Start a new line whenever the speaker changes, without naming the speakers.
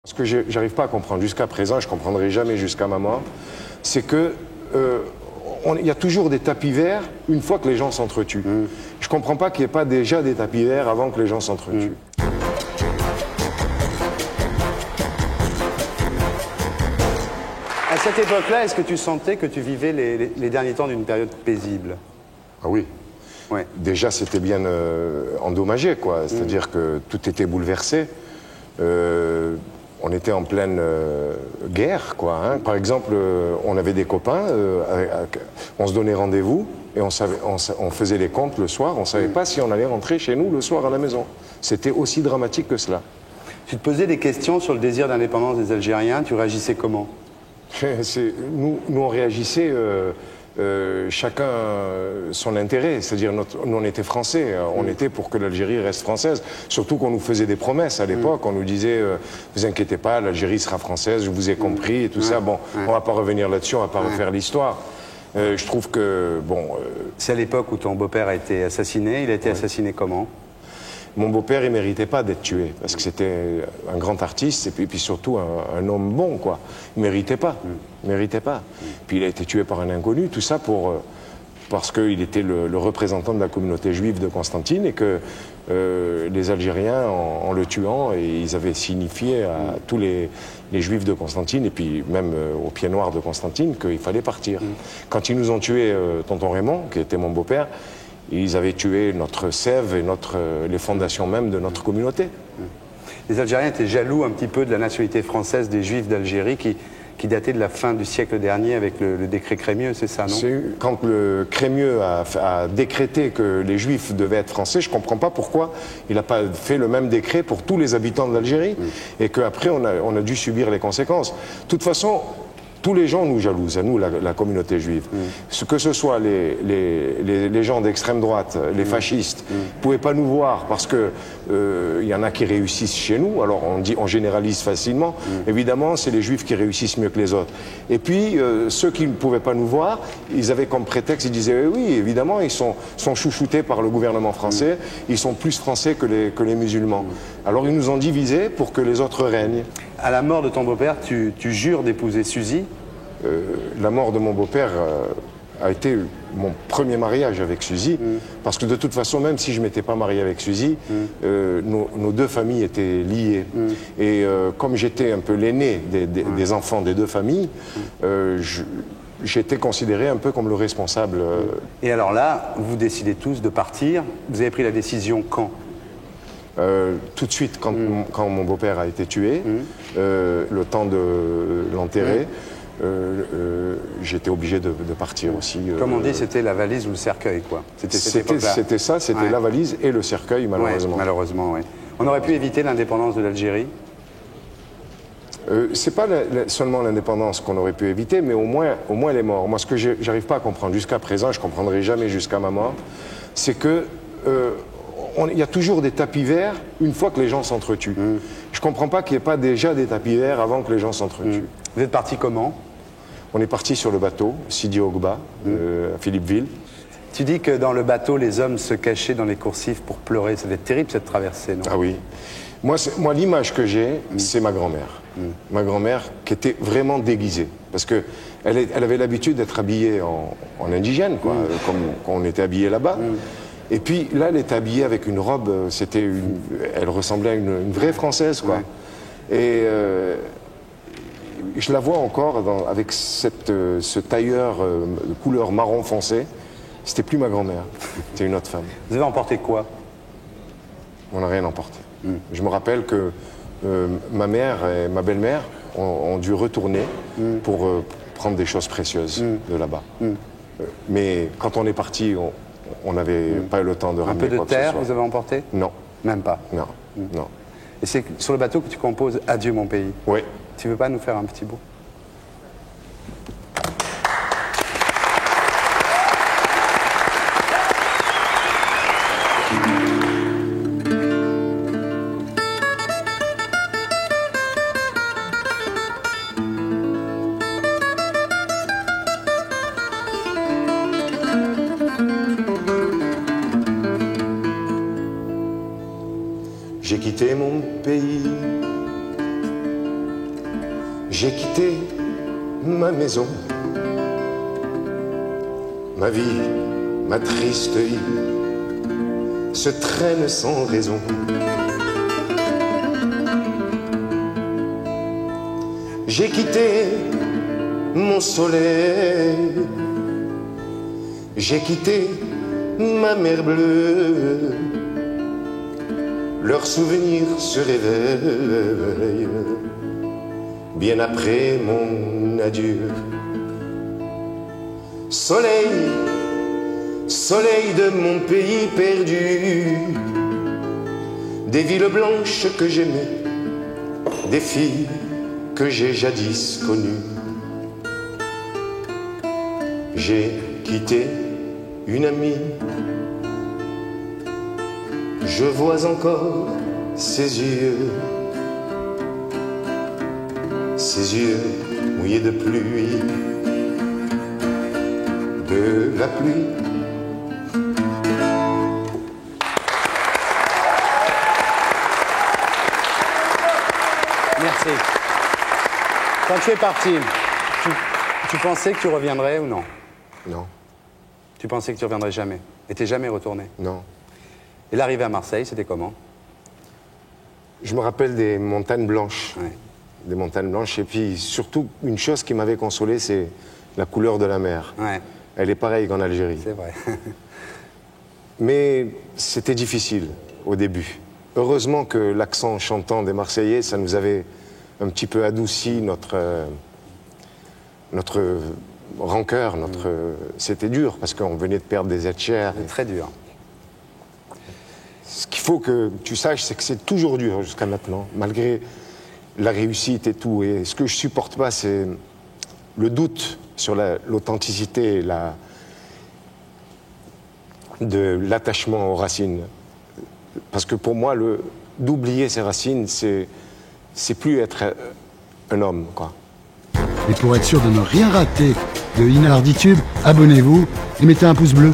Ce que j'arrive pas à comprendre jusqu'à présent, je comprendrai jamais jusqu'à ma mort, c'est que il y a toujours des tapis verts une fois que les gens s'entretuent. Je comprends pas qu'il n'y ait pas déjà des tapis verts avant que les gens s'entretuent.
À cette époque-là, est-ce que tu sentais que tu vivais les derniers temps d'une période paisible?
Ah oui.
Ouais.
Déjà, c'était bien endommagé, quoi. C'est-à-dire que tout était bouleversé. On était en pleine guerre, quoi. Hein. Par exemple, on avait des copains, on se donnait rendez-vous et on faisait les comptes le soir. On ne savait pas si on allait rentrer chez nous le soir à la maison. C'était aussi dramatique que cela.
Tu te posais des questions sur le désir d'indépendance des Algériens. Tu réagissais comment?
Nous, on réagissait chacun son intérêt. C'est-à-dire, nous, on était français. On était pour que l'Algérie reste française. Surtout qu'on nous faisait des promesses à l'époque. On nous disait, vous inquiétez pas, l'Algérie sera française, je vous ai compris et tout ça. Bon, on va pas revenir là-dessus, on va pas refaire l'histoire. Je trouve que, bon...
C'est à l'époque où ton beau-père a été assassiné. Il a été assassiné comment?
Mon beau-père, il ne méritait pas d'être tué, parce que c'était un grand artiste, et puis surtout un homme bon, quoi. Il ne méritait pas, il méritait pas. Puis il a été tué par un inconnu, tout ça parce qu'il était le représentant de la communauté juive de Constantine, et que les Algériens, en le tuant, ils avaient signifié à tous les juifs de Constantine, et puis même aux pieds noirs de Constantine, qu'il fallait partir. Quand ils nous ont tué tonton Raymond, qui était mon beau-père, ils avaient tué notre sève et les fondations même de notre communauté.
Les Algériens étaient jaloux un petit peu de la nationalité française des Juifs d'Algérie qui datait de la fin du siècle dernier avec le décret Crémieux, c'est ça, non?
Quand le Crémieux a décrété que les Juifs devaient être français, je ne comprends pas pourquoi il n'a pas fait le même décret pour tous les habitants de l'Algérie et qu'après on a dû subir les conséquences. De toute façon, tous les gens nous jalousent, à nous, la communauté juive. Que ce soit les gens d'extrême droite, les fascistes, ne pouvaient pas nous voir parce que y en a qui réussissent chez nous. Alors on généralise facilement. Évidemment, c'est les juifs qui réussissent mieux que les autres. Et puis, ceux qui ne pouvaient pas nous voir, ils avaient comme prétexte, ils disaient oui, évidemment, ils sont chouchoutés par le gouvernement français, ils sont plus français que les musulmans. Alors ils nous ont divisés pour que les autres règnent.
À la mort de ton beau-père, tu jures d'épouser Suzy?
La mort de mon beau-père a été mon premier mariage avec Suzy, parce que de toute façon, même si je ne m'étais pas marié avec Suzy, nos deux familles étaient liées. Et comme j'étais un peu l'aîné des enfants des deux familles, j'étais considéré un peu comme le responsable.
Et alors là, vous décidez tous de partir. Vous avez pris la décision quand?
Tout de suite, quand mon beau-père a été tué, le temps de l'enterrer, j'étais obligé de partir aussi.
Comme on dit, c'était la valise ou le cercueil, quoi.
C'était ça, c'était la valise et le cercueil, malheureusement.
Ouais, malheureusement, oui. On aurait pu éviter l'indépendance de l'Algérie?
C'est pas seulement l'indépendance qu'on aurait pu éviter, mais au moins les morts. Moi, ce que j'arrive pas à comprendre jusqu'à présent, je comprendrai jamais jusqu'à ma mort, c'est que il y a toujours des tapis verts une fois que les gens s'entretuent. Je comprends pas qu'il n'y ait pas déjà des tapis verts avant que les gens s'entretuent.
Vous êtes parti comment?
On est parti sur le bateau, Sidi Oghba, à Philippeville.
Tu dis que dans le bateau, les hommes se cachaient dans les coursives pour pleurer. Ça devait être terrible cette traversée, non?
Ah oui. Moi l'image que j'ai, c'est ma grand-mère. Ma grand-mère qui était vraiment déguisée. Parce qu'elle avait l'habitude d'être habillée en indigène, quoi, comme quand on était habillé là-bas. Et puis là, elle était habillée avec une robe, elle ressemblait à une vraie Française, quoi. Et je la vois encore avec ce tailleur de couleur marron foncé. C'était plus ma grand-mère, c'était une autre femme.
Vous avez emporté quoi?
On n'a rien emporté. Je me rappelle que ma mère et ma belle-mère ont dû retourner pour prendre des choses précieuses de là-bas. Mais quand on est parti, on n'avait pas eu le temps de ramener quoi que ce soit.
Un peu de terre, vous avez emporté?
Non.
Même pas?
Non, non.
Et c'est sur le bateau que tu composes « Adieu mon pays ».
Oui.
Tu veux pas nous faire un petit bout?
J'ai quitté mon pays J'ai quitté ma maison, ma vie, ma triste vie se traîne sans raison. J'ai quitté mon soleil, j'ai quitté ma mer bleue. Leurs souvenirs se réveillent bien après mon adieu. Soleil, soleil de mon pays perdu, des villes blanches que j'aimais, des filles que j'ai jadis connues. J'ai quitté une amie, je vois encore ses yeux mouillés de pluie, de la pluie.
Merci. Quand tu es parti, tu pensais que tu reviendrais ou non?
Non.
Tu pensais que tu reviendrais jamais? Et t'es jamais retourné?
Non.
Et l'arrivée à Marseille, c'était comment?
Je me rappelle des montagnes blanches.
Ouais.
Des montagnes blanches. Et puis surtout, une chose qui m'avait consolé, c'est la couleur de la mer.
Ouais.
Elle est pareille qu'en Algérie.
C'est vrai.
Mais c'était difficile au début. Heureusement que l'accent chantant des Marseillais, ça nous avait un petit peu adouci notre rancœur. C'était dur parce qu'on venait de perdre des êtres chers.
C'est très dur.
Ce qu'il faut que tu saches, c'est que c'est toujours dur jusqu'à maintenant, malgré la réussite et tout. Et ce que je supporte pas, c'est le doute sur l'authenticité de l'attachement aux racines. Parce que pour moi, d'oublier ses racines, c'est plus être un homme, quoi.
Et pour être sûr de ne rien rater de Inarditube, abonnez-vous et mettez un pouce bleu.